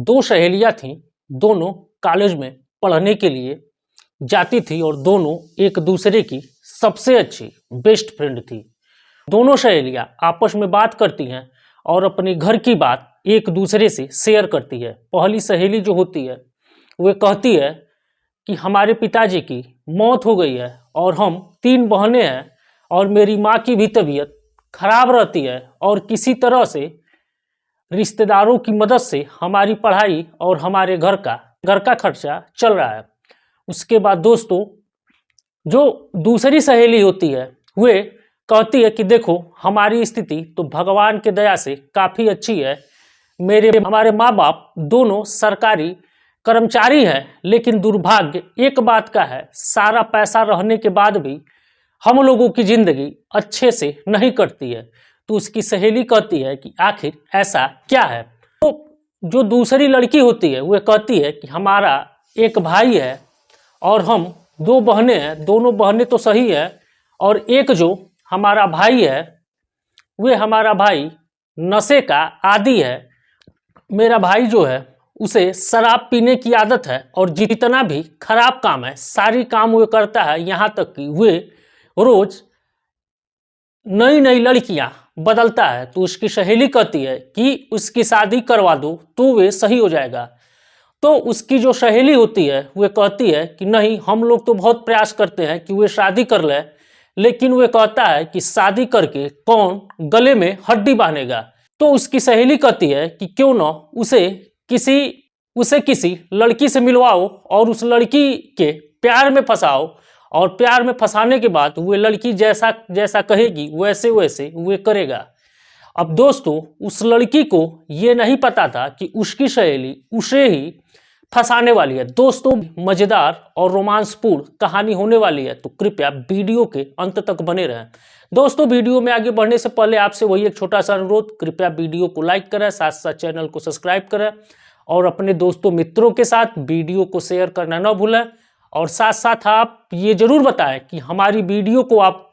दो सहेलियां थीं, दोनों कॉलेज में पढ़ने के लिए जाती थी और दोनों एक दूसरे की सबसे अच्छी बेस्ट फ्रेंड थी। दोनों सहेलियां आपस में बात करती हैं और अपने घर की बात एक दूसरे से शेयर करती है। पहली सहेली जो होती है वह कहती है कि हमारे पिताजी की मौत हो गई है और हम 3 बहनें हैं और मेरी माँ की भी तबीयत खराब रहती है और किसी तरह से रिश्तेदारों की मदद से हमारी पढ़ाई और हमारे घर का खर्चा चल रहा है। उसके बाद दोस्तों जो दूसरी सहेली होती है वे कहती है कि देखो हमारी स्थिति तो भगवान के दया से काफ़ी अच्छी है। हमारे माँ बाप दोनों सरकारी कर्मचारी हैं, लेकिन दुर्भाग्य एक बात का है, सारा पैसा रहने के बाद भी हम लोगों की ज़िंदगी अच्छे से नहीं कटती है। तो उसकी सहेली कहती है कि आखिर ऐसा क्या है। तो जो दूसरी लड़की होती है वह कहती है कि हमारा एक भाई है और हम 2 बहनें हैं, दोनों बहनें तो सही है और एक जो हमारा भाई है वह हमारा भाई नशे का आदी है। मेरा भाई जो है उसे शराब पीने की आदत है और जितना भी खराब काम है सारी काम वो करता है, यहाँ तक कि वे रोज नई नई लड़कियां बदलता है। तो उसकी सहेली कहती है कि उसकी शादी करवा दो तो वे सही हो जाएगा। तो उसकी जो सहेली होती है वह कहती है कि नहीं, हम लोग तो बहुत प्रयास करते हैं कि वे शादी कर ले, लेकिन वह कहता है कि शादी करके कौन गले में हड्डी बांधेगा। तो उसकी सहेली कहती है कि क्यों ना उसे किसी लड़की से मिलवाओ और उस लड़की के प्यार में फंसाओ और प्यार में फंसाने के बाद वो लड़की जैसा जैसा कहेगी वैसे वैसे वे करेगा। अब दोस्तों उस लड़की को ये नहीं पता था कि उसकी सहेली उसे ही फंसाने वाली है। दोस्तों मज़ेदार और रोमांसपूर्ण कहानी होने वाली है, तो कृपया वीडियो के अंत तक बने रहें। दोस्तों वीडियो में आगे बढ़ने से पहले आपसे वही एक छोटा सा अनुरोध, कृपया वीडियो को लाइक करें, साथ साथ चैनल को सब्सक्राइब करें और अपने दोस्तों मित्रों के साथ वीडियो को शेयर करना न भूलें। और साथ साथ आप ये जरूर बताएं कि हमारी वीडियो को आप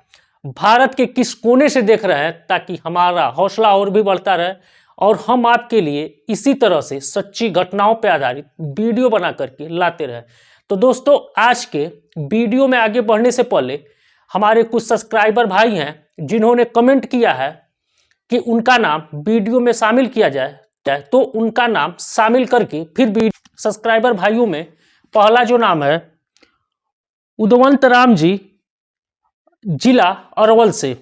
भारत के किस कोने से देख रहे हैं, ताकि हमारा हौसला और भी बढ़ता रहे और हम आपके लिए इसी तरह से सच्ची घटनाओं पर आधारित वीडियो बना करके लाते रहे। तो दोस्तों आज के वीडियो में आगे बढ़ने से पहले हमारे कुछ सब्सक्राइबर भाई हैं जिन्होंने कमेंट किया है कि उनका नाम वीडियो में शामिल किया जाए, तो उनका नाम शामिल करके फिर सब्सक्राइबर भाइयों में पहला जो नाम है उदवंत राम जी, जिला अरवल से।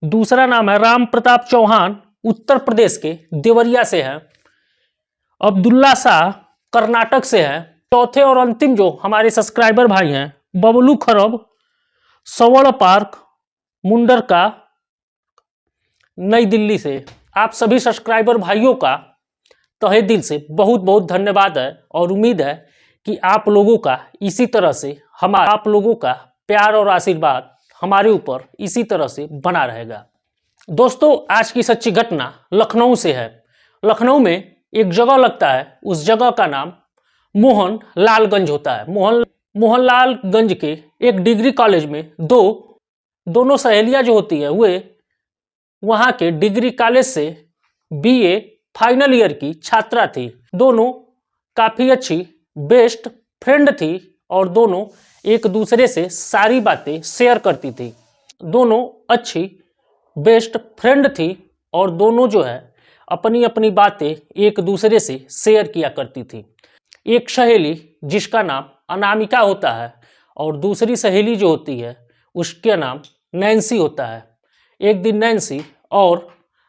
दूसरा नाम है राम प्रताप चौहान, उत्तर प्रदेश के देवरिया से है। अब्दुल्ला शाह कर्नाटक से है। चौथे और अंतिम जो हमारे सब्सक्राइबर भाई हैं बबलू खरब, सवर्ण पार्क, मुंडरका, नई दिल्ली से। आप सभी सब्सक्राइबर भाइयों का तहे दिल से बहुत बहुत धन्यवाद है और उम्मीद है कि आप लोगों का इसी तरह से आप लोगों का प्यार और आशीर्वाद हमारे ऊपर इसी तरह से बना रहेगा। दोस्तों आज की सच्ची घटना लखनऊ से है। लखनऊ में एक जगह लगता है, उस जगह का नाम मोहन लालगंज होता है। मोहनलालगंज के एक डिग्री कॉलेज में दोनों सहेलियां जो होती है वे वहाँ के डिग्री कॉलेज से बीए फाइनल ईयर की छात्रा थी। दोनों काफ़ी अच्छी बेस्ट फ्रेंड थी और दोनों एक दूसरे से सारी बातें शेयर करती थी। दोनों अच्छी बेस्ट फ्रेंड थी और दोनों जो है अपनी अपनी बातें एक दूसरे से शेयर किया करती थी। एक सहेली जिसका नाम अनामिका होता है और दूसरी सहेली जो होती है उसका नाम नैन्सी होता है। एक दिन नैन्सी और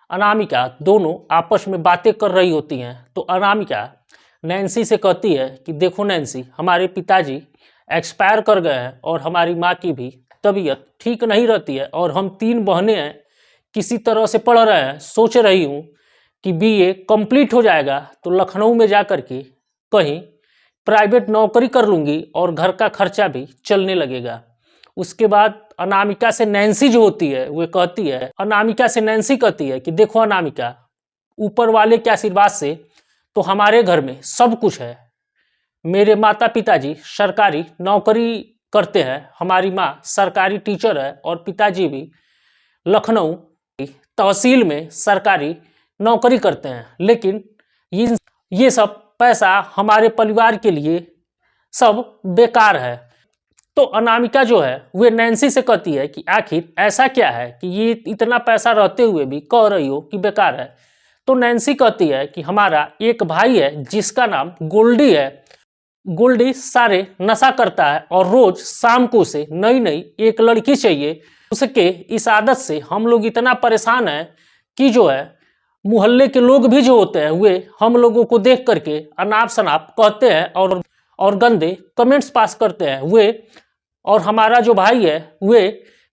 अनामिका दोनों आपस में बातें कर रही होती हैं, तो अनामिका नैन्सी से कहती है कि देखो नैन्सी, हमारे पिताजी एक्सपायर कर गए हैं और हमारी माँ की भी तबीयत ठीक नहीं रहती है और हम 3 बहनें हैं, किसी तरह से पढ़ रहे हैं। सोच रही हूँ कि बीए कंप्लीट हो जाएगा तो लखनऊ में जा कर के कहीं प्राइवेट नौकरी कर लूँगी और घर का खर्चा भी चलने लगेगा। उसके बाद अनामिका से नैन्सी जो होती है वो कहती है, अनामिका से नैन्सी कहती है कि देखो अनामिका, ऊपर वाले के आशीर्वाद से तो हमारे घर में सब कुछ है। मेरे माता पिताजी सरकारी नौकरी करते हैं, हमारी माँ सरकारी टीचर है और पिताजी भी लखनऊ तहसील में सरकारी नौकरी करते हैं, लेकिन ये सब पैसा हमारे परिवार के लिए सब बेकार है। तो अनामिका जो है वे नैन्सी से कहती है कि आखिर ऐसा क्या है कि ये इतना पैसा रहते हुए भी कह रही हो कि बेकार है। तो नैन्सी कहती है कि हमारा एक भाई है जिसका नाम गोल्डी है। गोल्डी सारे नशा करता है और रोज शाम को उसे नई नई एक लड़की चाहिए। उसके इस आदत से हम लोग इतना परेशान हैं कि जो है मोहल्ले के लोग भी जो होते हैं वे हम लोगों को देख करके अनाप शनाप कहते हैं और गंदे कमेंट्स पास करते हैं। वे और हमारा जो भाई है वे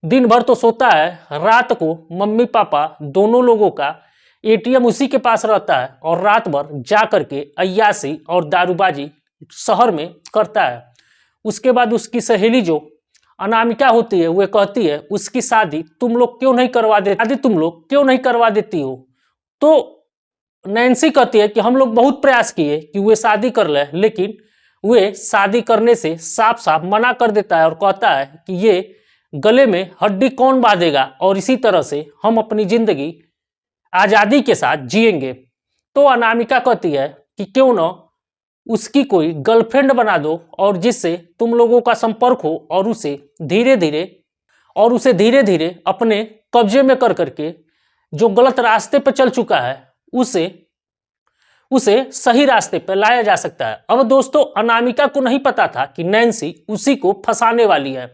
दिन भर तो सोता है, रात को मम्मी पापा दोनों लोगों का एटीएम उसी के पास रहता है और रात भर जा करके अय्यासी और दारूबाजी शहर में करता है। उसके बाद उसकी सहेली जो अनामिका होती है वह कहती है उसकी शादी तुम लोग क्यों नहीं करवा देती, शादी तुम लोग क्यों नहीं करवा देती हो। तो नैन्सी कहती है कि हम लोग बहुत प्रयास किए कि वे शादी कर ले, लेकिन वे शादी करने से साफ साफ मना कर देता है और कहता है कि ये गले में हड्डी कौन बांधेगा और इसी तरह से हम अपनी जिंदगी आज़ादी के साथ जिएंगे। तो अनामिका कहती है कि क्यों ना उसकी कोई गर्लफ्रेंड बना दो और जिससे तुम लोगों का संपर्क हो और उसे धीरे धीरे अपने कब्जे में कर करके जो गलत रास्ते पर चल चुका है उसे सही रास्ते पर लाया जा सकता है। अब दोस्तों अनामिका को नहीं पता था कि नैन्सी उसी को फंसाने वाली है।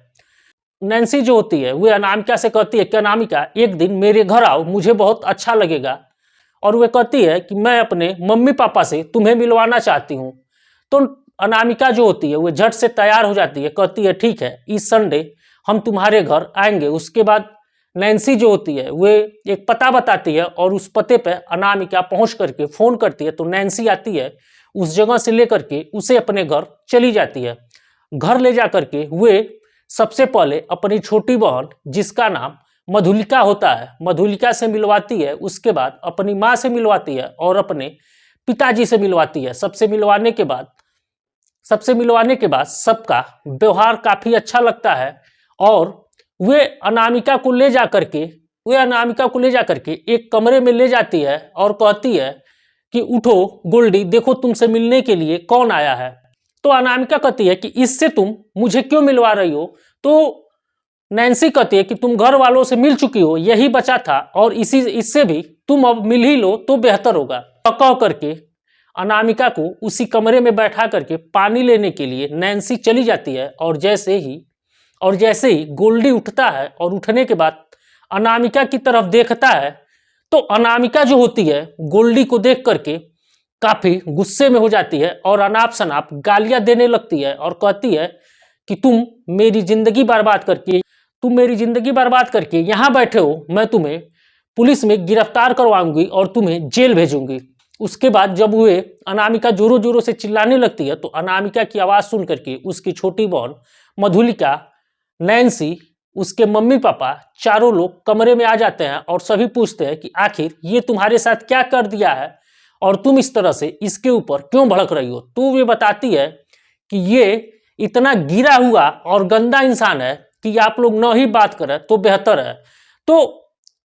नैन्सी जो होती है वह अनामिका से कहती है कि अनामिका एक दिन मेरे घर आओ, मुझे बहुत अच्छा लगेगा। और वह कहती है कि मैं अपने मम्मी पापा से तुम्हें मिलवाना चाहती हूँ। तो अनामिका जो होती है वह झट से तैयार हो जाती है, कहती है ठीक है इस संडे हम तुम्हारे घर आएंगे। उसके बाद नैन्सी जो होती है वे एक पता बताती है और उस पते पे अनामिका पहुंच करके फ़ोन करती है। तो नैन्सी आती है, उस जगह से लेकर के उसे अपने घर चली जाती है। घर ले जा करके वे सबसे पहले अपनी छोटी बहन जिसका नाम मधुलिका होता है, मधुलिका से मिलवाती है। उसके बाद अपनी माँ से मिलवाती है और अपने पिताजी से मिलवाती है। सबसे मिलवाने के बाद सबका व्यवहार काफ़ी अच्छा लगता है और वे अनामिका को ले जा करके एक कमरे में ले जाती है और कहती है कि उठो गोल्डी, देखो तुमसे मिलने के लिए कौन आया है। तो अनामिका कहती है कि इससे तुम मुझे क्यों मिलवा रही हो। तो नैन्सी कहती है कि तुम घर वालों से मिल चुकी हो, यही बचा था और इससे भी तुम अब मिल ही लो तो बेहतर होगा। कह करके अनामिका को उसी कमरे में बैठा करके पानी लेने के लिए नैन्सी चली जाती है। और जैसे ही गोल्डी उठता है और उठने के बाद अनामिका की तरफ देखता है तो अनामिका जो होती है गोल्डी को देख करके काफ़ी गुस्से में हो जाती है और अनाप शनाप गालियां देने लगती है और कहती है कि तुम मेरी ज़िंदगी बर्बाद करके यहाँ बैठे हो, मैं तुम्हें पुलिस में गिरफ्तार करवाऊंगी और तुम्हें जेल भेजूंगी। उसके बाद जब वे अनामिका जोरों जोरों से चिल्लाने लगती है तो अनामिका की आवाज़ सुन करके उसकी छोटी बहन मधुलिका, नैन्सी, उसके मम्मी पापा चारों लोग कमरे में आ जाते हैं और सभी पूछते हैं कि आखिर ये तुम्हारे साथ क्या कर दिया है और तुम इस तरह से इसके ऊपर क्यों भड़क रही हो। तो वे बताती है कि ये इतना गिरा हुआ और गंदा इंसान है कि आप लोग न ही बात करें तो बेहतर है। तो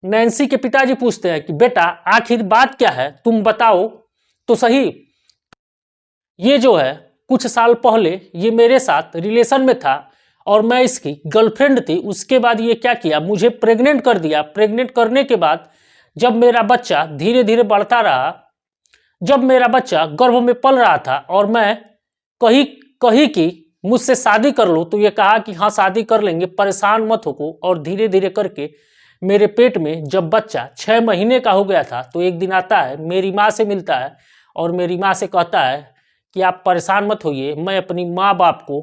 नैन्सी के पिताजी पूछते हैं कि बेटा आखिर बात क्या है, तुम बताओ तो सही। ये जो है कुछ साल पहले ये मेरे साथ रिलेशन में था और मैं इसकी गर्लफ्रेंड थी। उसके बाद ये क्या किया, मुझे प्रेग्नेंट कर दिया। प्रेग्नेंट करने के बाद जब मेरा बच्चा धीरे धीरे बढ़ता रहा, जब मेरा बच्चा गर्भ में पल रहा था और मैं कही कि मुझसे शादी कर लो, तो ये कहा कि हाँ शादी कर लेंगे, परेशान मत हो। और धीरे धीरे करके मेरे पेट में जब बच्चा 6 महीने का हो गया था तो एक दिन आता है, मेरी माँ से मिलता है और मेरी माँ से कहता है कि आप परेशान मत होइए, मैं अपनी माँ बाप को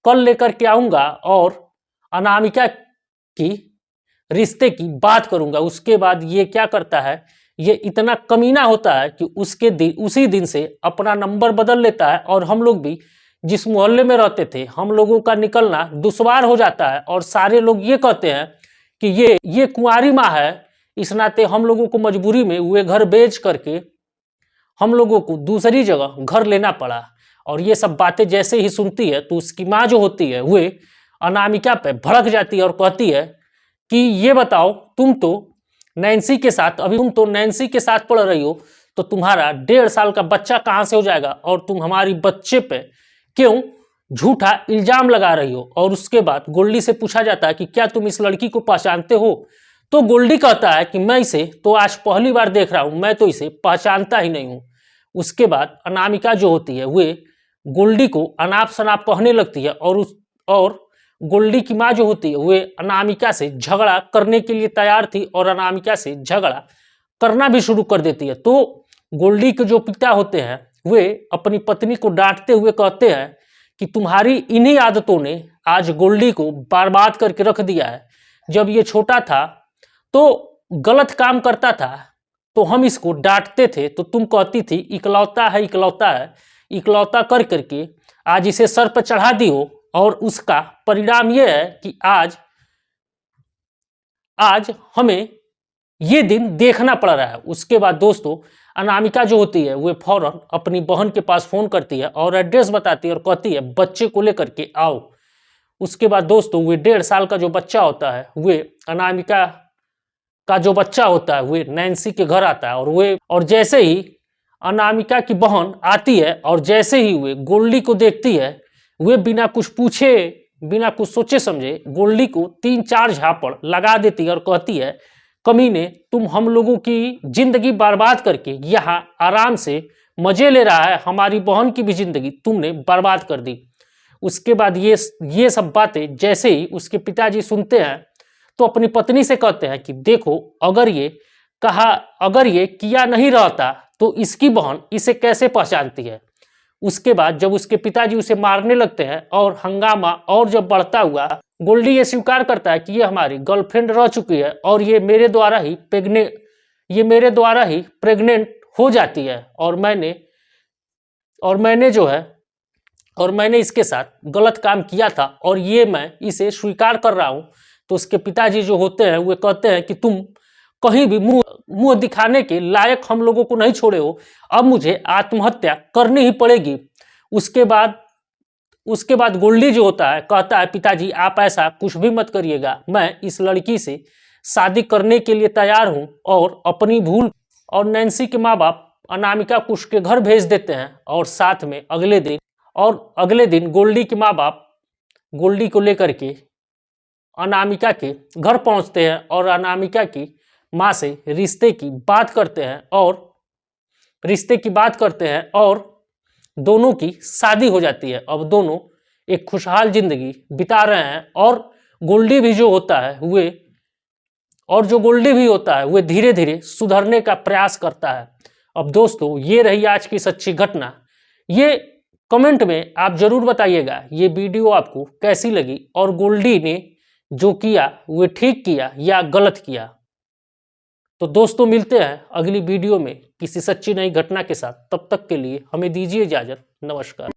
कल लेकर के आऊँगा और अनामिका की रिश्ते की बात करूँगा। उसके बाद ये क्या करता है, ये इतना कमीना होता है कि उसी दिन से अपना नंबर बदल लेता है और हम लोग भी जिस मोहल्ले में रहते थे हम लोगों का निकलना दुश्वार हो जाता है और सारे लोग ये कहते हैं कि ये कुंवारी माँ है। इस नाते हम लोगों को मजबूरी में वे घर बेच करके हम लोगों को दूसरी जगह घर लेना पड़ा। और ये सब बातें जैसे ही सुनती है तो उसकी माँ जो होती है वे अनामिका पे भड़क जाती है और कहती है कि ये बताओ तुम तो नैन्सी के साथ पढ़ रही हो, तो तुम्हारा 1.5 साल का बच्चा कहाँ से हो जाएगा, और तुम हमारी बच्चे पे क्यों झूठा इल्जाम लगा रही हो। और उसके बाद गोल्डी से पूछा जाता है कि क्या तुम इस लड़की को पहचानते हो, तो गोल्डी कहता है कि मैं इसे तो आज पहली बार देख रहा हूं, मैं तो इसे पहचानता ही नहीं हूं। उसके बाद अनामिका जो होती है वे गोल्डी को अनाप शनाप कहने लगती है, और गोल्डी की माँ जो होती है वे अनामिका से झगड़ा करने के लिए तैयार थी और अनामिका से झगड़ा करना भी शुरू कर देती है। तो गोल्डी के जो पिता होते हैं वे अपनी पत्नी को डांटते हुए कहते हैं कि तुम्हारी इन्हीं आदतों ने आज गोल्डी को बर्बाद करके रख दिया है। जब ये छोटा था तो गलत काम करता था तो हम इसको डांटते थे, तो तुम कहती थी इकलौता है इकलौता है, इकलौता कर करके आज इसे सर पर चढ़ा दी हो, और उसका परिणाम यह है कि आज हमें ये दिन देखना पड़ रहा है। उसके बाद दोस्तों अनामिका जो होती है वे फौरन अपनी बहन के पास फोन करती है और एड्रेस बताती है और कहती है बच्चे को लेकर के आओ। उसके बाद दोस्तों वे 1.5 साल का जो बच्चा होता है वे अनामिका का जो बच्चा होता है वे नैन्सी के घर आता है, और जैसे ही अनामिका की बहन आती है और जैसे ही वे गोल्डी को देखती है वे बिना कुछ पूछे बिना कुछ सोचे समझे गोल्डी को 3-4 झापड़ लगा देती है और कहती है कमीने, तुम हम लोगों की जिंदगी बर्बाद करके यहाँ आराम से मजे ले रहा है, हमारी बहन की भी जिंदगी तुमने बर्बाद कर दी। उसके बाद ये सब बातें जैसे ही उसके पिताजी सुनते हैं तो अपनी पत्नी से कहते हैं कि देखो अगर ये किया नहीं रहता तो इसकी बहन इसे कैसे पहचानती है। उसके बाद जब उसके पिताजी उसे मारने लगते हैं और हंगामा और जब बढ़ता हुआ गोल्डी ये स्वीकार करता है कि ये हमारी गर्लफ्रेंड रह चुकी है और ये मेरे द्वारा ही प्रेग्नेंट हो जाती है, और मैंने इसके साथ गलत काम किया था और ये मैं इसे स्वीकार कर रहा हूं। तो उसके पिताजी जो होते हैं वे कहते हैं कि तुम कहीं भी मुंह दिखाने के लायक हम लोगों को नहीं छोड़े हो, अब मुझे आत्महत्या करनी ही पड़ेगी। उसके बाद गोल्डी जो होता है कहता है पिताजी आप ऐसा कुछ भी मत करिएगा, मैं इस लड़की से शादी करने के लिए तैयार हूं, और अपनी भूल और नैन्सी के माँ बाप अनामिका को उसके घर भेज देते हैं। और साथ में अगले दिन गोल्डी के माँ बाप गोल्डी को लेकर के अनामिका के घर पहुंचते हैं और अनामिका की माँ से रिश्ते की बात करते हैं और दोनों की शादी हो जाती है। अब दोनों एक खुशहाल जिंदगी बिता रहे हैं, और गोल्डी भी जो होता है वे धीरे धीरे सुधरने का प्रयास करता है। अब दोस्तों ये रही आज की सच्ची घटना। ये कमेंट में आप जरूर बताइएगा ये वीडियो आपको कैसी लगी और गोल्डी ने जो किया वे ठीक किया या गलत किया। तो दोस्तों मिलते हैं अगली वीडियो में किसी सच्ची नई घटना के साथ, तब तक के लिए हमें दीजिए इजाजत। नमस्कार।